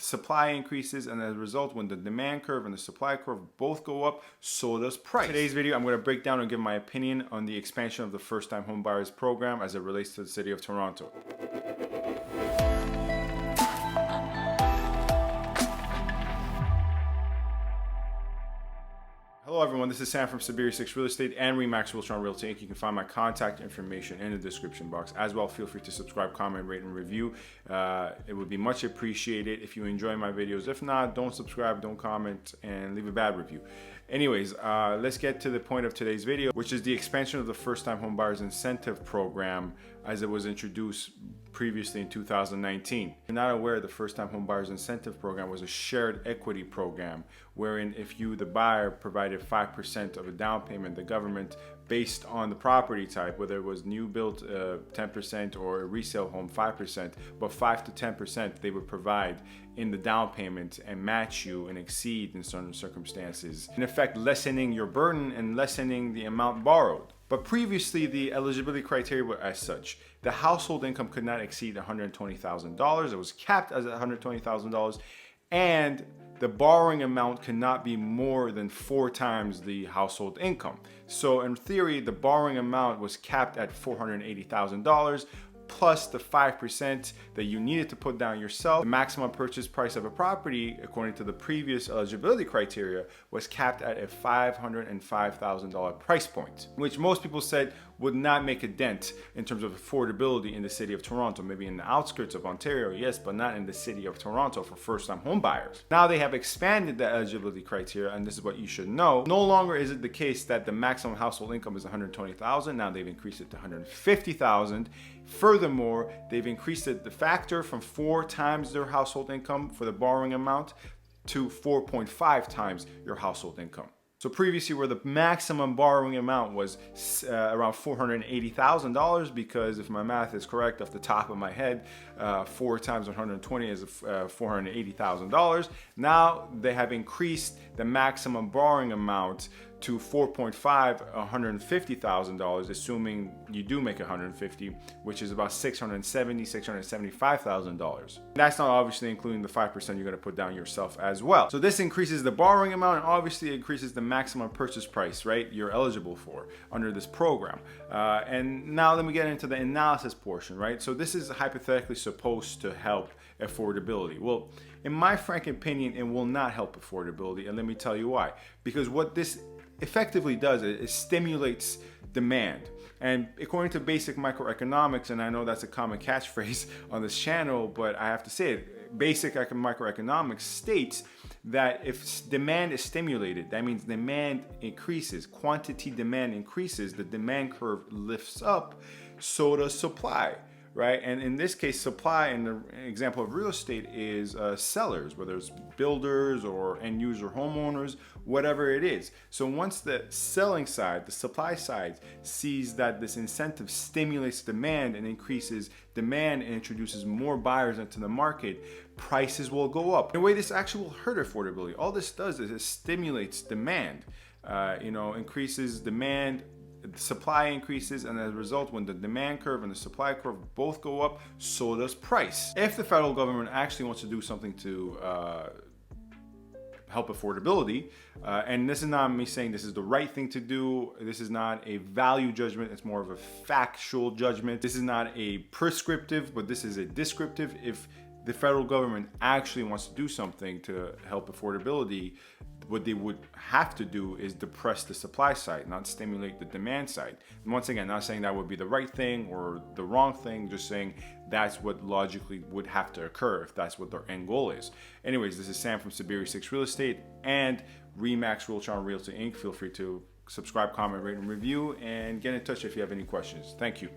supply increases, and as a result, when the demand curve and the supply curve both go up, so does price. In today's video, I'm going to break down and give my opinion on the expansion of the first-time home buyers program as it relates to the city of Toronto. Hello everyone, this is Sam from SaberiSixRealEstate and Realtron Realty Inc. You can find my contact information in the description box. As well, feel free to subscribe, comment, rate, and review. It would be much appreciated if you enjoy my videos. If not, don't subscribe, don't comment, and leave a bad review. Anyways, let's get to the point of today's video, which is the expansion of the first-time home buyers incentive program as it was introduced previously in 2019. If you're not aware, the first-time home buyers incentive program was a shared equity program wherein if you, the buyer, provided 5% of a down payment, the government, based on the property type, whether it was new built 10% or a resale home 5%, but 5 to 10% they would provide in the down payment and match you and exceed in certain circumstances, in effect lessening your burden and lessening the amount borrowed. But previously, the eligibility criteria were as such. The household income could not exceed $120,000. It was capped as $120,000, and the borrowing amount cannot be more than 4 times the household income. So in theory, the borrowing amount was capped at $480,000 plus the 5% that you needed to put down yourself. The maximum purchase price of a property, according to the previous eligibility criteria, was capped at a $505,000 price point, which most people said would not make a dent in terms of affordability in the city of Toronto. Maybe in the outskirts of Ontario, yes, but not in the city of Toronto for first-time home buyers. Now they have expanded the eligibility criteria, and this is what you should know. No longer is it the case that the maximum household income is $120,000. Now they've increased it to $150,000. Furthermore, they've increased it the factor from 4 times their household income for the borrowing amount to 4.5 times your household income. So previously, where the maximum borrowing amount was around $480,000, because if my math is correct off the top of my head, 4 times 120 is $480,000. Now they have increased the maximum borrowing amount to 4.5, $150,000, assuming you do make 150, which is about $675,000. That's not obviously including the 5% you're going to put down yourself as well. So this increases the borrowing amount and obviously increases the maximum purchase price, right, you're eligible for under this program. And now let me get into the analysis portion, right? So this is hypothetically supposed to help affordability. Well, in my frank opinion, it will not help affordability, and let me tell you why. Because what this effectively does is it stimulates demand. And according to basic microeconomics, and I know that's a common catchphrase on this channel, but I have to say it, basic microeconomics states that if demand is stimulated, that means demand increases, quantity demand increases, the demand curve lifts up, so does supply. Right, and in this case, supply, in the example of real estate, is sellers, whether it's builders or end user homeowners, whatever it is. So once the selling side, the supply side, sees that this incentive stimulates demand and increases demand and introduces more buyers into the market, prices will go up. In a way, this actually will hurt affordability. All this does is it stimulates demand, increases demand. The supply increases, and as a result, when the demand curve and the supply curve both go up, so does price. If the federal government actually wants to do something to help affordability, and this is not me saying this is the right thing to do, this is not a value judgment, it's more of a factual judgment. This is not a prescriptive, but this is a descriptive. If the federal government actually wants to do something to help affordability, what they would have to do is depress the supply side, not stimulate the demand side. And once again, not saying that would be the right thing or the wrong thing, just saying that's what logically would have to occur if that's what their end goal is. Anyways, this is Sam from SaberiSixRealEstate and Realtron Realty Inc. Feel free to subscribe, comment, rate, and review, and get in touch if you have any questions. Thank you.